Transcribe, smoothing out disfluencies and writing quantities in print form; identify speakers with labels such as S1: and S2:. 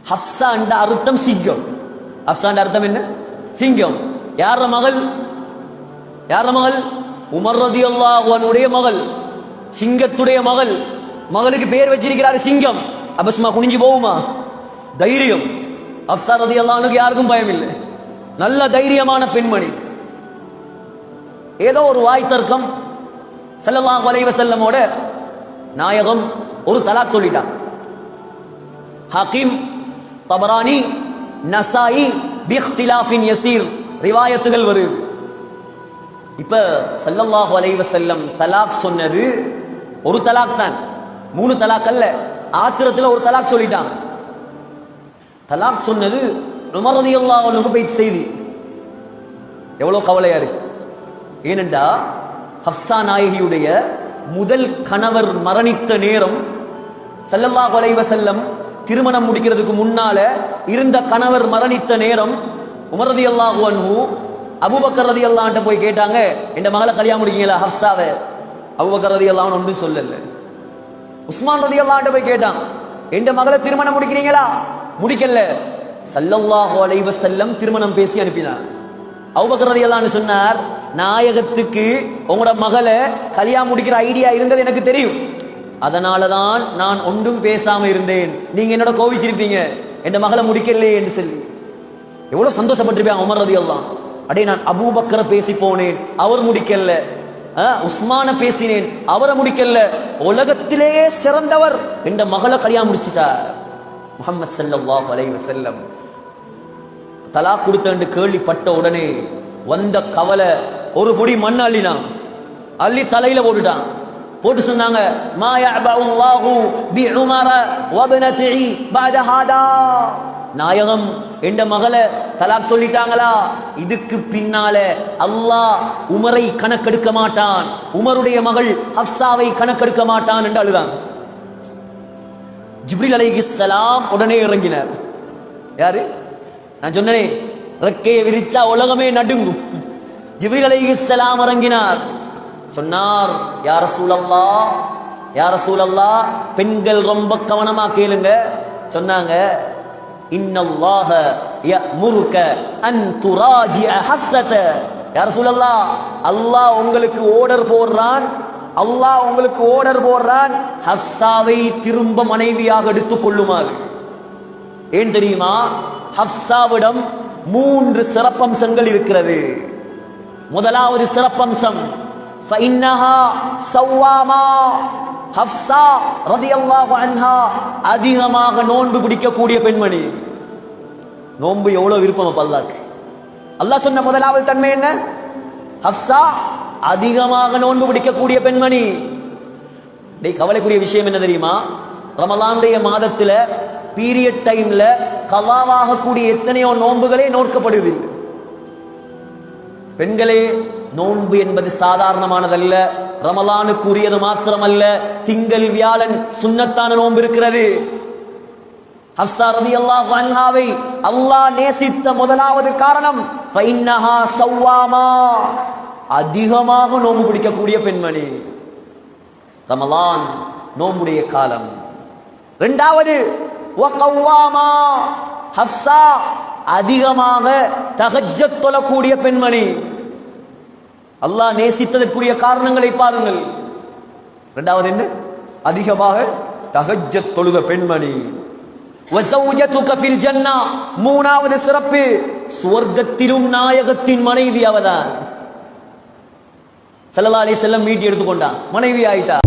S1: ஹப்ஸா என்ற அர்த்தம் சிங்கம். ஹப்ஸா என்ற அர்த்தம் என்ன? சிங்கம். யார மகள்? யார மகள்? உமர் ரலியல்லாஹு அன்ஹுடைய மகள், சிங்கத்துடைய மகள். மகளுக்கு பேர் வச்சிருக்கிறாரு சிங்கம். அபஸ்மா குனிஞ்சு போகுமா? தைரியம். ஹப்ஸா ரலியல்லாஹு அன்ஹுக்கு யாருக்கும் பயம் இல்லை, நல்ல தைரியமான பெண்மணி. ஏதோ ஒரு வாய் தர்க்கம் ஸல்லல்லாஹு அலைஹி வஸல்லமோட நாயகம் ஒரு தலாக் சொல்லிட்டான். ஹாக்கிம், தபரானி, நசாயி பிஇக்திலாஃபின் யஸீர் ரிவாயத்துகள் வருது. இப்ப ஸல்லல்லாஹு அலைஹி வஸல்லம் தலாக் சொன்னது ஒரு தலாக் தான், 3 தலாக் அல்ல. ஆத்திரத்தில் ஒரு தலாக் சொல்லிட்டான். தலாக் சொன்னது உமர் ரலியல்லாஹு அன்ஹு போய் செய்தி. எவ்வளவு கவலையா இருக்கு. ஏனென்றா ஹப்ஸா நாயகியுடைய முதல் கணவர் மரணித்த நேரம், ஸல்லல்லாஹு அலைஹி வஸல்லம் திருமணம் முடிக்கிறதுக்கு முன்னால இருந்த கணவர் மரணித்த நேரம், உமர் ரலியல்லாஹு அன்ஹு அபூபக்கர் ரலியல்லாஹு அன்ஹு போய் கேட்டாங்க, என் மகளை கல்யாணம் முடிக்கீங்களா ஹப்ஸாவை? அபூபக்கர் ரலியல்லாஹு அன்ஹு ஒன்றும் சொல்லல. உஸ்மான் ரலியல்லாஹு அன்ஹு போய் கேட்டான், என் மகளை திருமணம் முடிக்கிறீங்களா? முடிக்கல. ஸல்லல்லாஹு அலைஹி வஸல்லம் திருமணம் பேசி அனுப்பினார். அபூபக்கர் ரலியல்லாஹு அன்ஹு சொன்னார், நாயகத்துக்கு உங்களோட மகளை கல்யாணம் முடிக்கிற ஐடியா இருந்தது எனக்கு தெரியும், அதனாலதான் நான் ஒன்றும் பேசாம இருந்தேன். நீங்க என்னோட கோவிச்சிருப்பீங்க என் மகளை முடிக்கலையே என்று சொல்லி. எவ்வளவு சந்தோஷப்பட்டிருப்பேன் உமர் ரலியல்லாஹு அன்ஹு. அடே, நான் அபூபக்கரை பேசி போனேன், அவர் முடிக்கல. உஸ்மான பேசினேன், அவரை முடிக்கல. உலகத்திலேயே சிறந்தவர் என்ற மகளை கல்யாணம் முடிச்சிட்டார் முஹம்மது ஸல்லல்லாஹு அலைஹி வஸல்லம். தலாக் கொடுத்த கேள்விப்பட்ட உடனே வந்த கவலை, ஒரு பொடி மண் அள்ளினான், அள்ளி தலையில போட்டுட்டான். போட்டு சொன்னாங்க, மா யஅபுல்லாஹு பிஉமர வப்னதிஹி பஅத ஹாதா. நாயகம் என்ற மகளை தலாக் சொல்லிட்டாங்களா, இதுக்கு பின்னால அல்லாஹ் உமரை கணக்கெடுக்க மாட்டான், உமருடைய மகள் ஹப்ஸாவை கணக்கெடுக்க மாட்டான் என்று அழுதான். ஜிப்ரீல் அலைஹிஸ்ஸலாம் உடனே இறங்கினார். யாரு? நான் சொன்னேன், ரெக்கையை விரிச்சா உலகமே நடுங்கும். ஜிப்ரீல் அலைஹிஸ்ஸலாம் இறங்கினார். சொன்னார், யா ரசூலல்லாஹ், யா ரசூலல்லாஹ், பெண்கள் ரொம்ப கவனமா கேளுங்க. சொன்னாங்க, இன்னல்லாஹ யஅமுருக அன் துராஜிஅ ஹஃப்ஸத. யா ரசூலல்லாஹ், அல்லாஹ் உங்களுக்கு ஆர்டர் போடுறான், அல்லாஹ் உங்களுக்கு ஆர்டர் போடுறான், ஹஃப்ஸாவை திரும்ப மனைவியாக எடுத்துக் கொள்ளுமாறு. ஏன் தெரியுமா? ஹஃப்ஸாவிடம் 3 சிறப்பம்சங்கள் இருக்கிறது. முதலாவது சிறப்பம்சம், ஃபஇன்னஹா ஸவ்வாமா. ஹஃப்ஸா ரலியல்லாஹு அன்ஹா அதிகமாக நோன்பு பிடிக்கக்கூடிய பெண்மணி. நோன்பு எவ்வளவு விருப்பம் அல்லாஹ்க்கு. அல்லாஹ் சொன்ன முதலாவது தன்மை என்ன? ஹஃப்ஸா அதிகமாக நோன்பு பிடிக்கக்கூடிய பெண்மணி. கவலைக்குரிய விஷயம் என்ன தெரியுமா? ரமலானுடைய மாதத்துல பீரியட் டைம்ல கலாவாக கூடிய எத்தனையோ நோன்புகளே நோக்கப்படுவதில்லை. பெண்களே, நோன்பு என்பது சாதாரணமானதல்ல. ரமலானுக்குரியது மாத்திரமல்ல, திங்கள் வியாழன் சுன்னத்தான நோன்பு இருக்கிறது. ஹஃப்ஸா ரலியல்லாஹு அன்ஹாவை அல்லாஹ் நேசித்த முதலாவது காரணம், ஃபஇன்னஹா ஸவ்வாமா, அதிகமாக நோன்பு பிடிக்கக்கூடிய பெண்மணி. ரமலான் நோன்புடைய காலம். இரண்டாவது, வகவ்வாமா. ஹஃப்ஸா அதிகமாக தஹஜ்ஜத் தொழக்கூடிய பெண்மணி. அல்லாஹ் நேசித்ததற்குரிய காரணங்களை பாருங்கள். இரண்டாவது என்ன? அதிகமாக தஹஜ்ஜத் தொழுத பெண்மணி. வஸௌஜதுக ஃபில் ஜன்னah. மூணாவது சிறப்பு, சுவர்க்கத்திலும் நாயகத்தின் மனைவி அவதான். ஸல்லல்லாஹு அலைஹி வஸல்லம் மீட்டி எடுத்துக்கொண்டான், மனைவி ஆயிட்டா.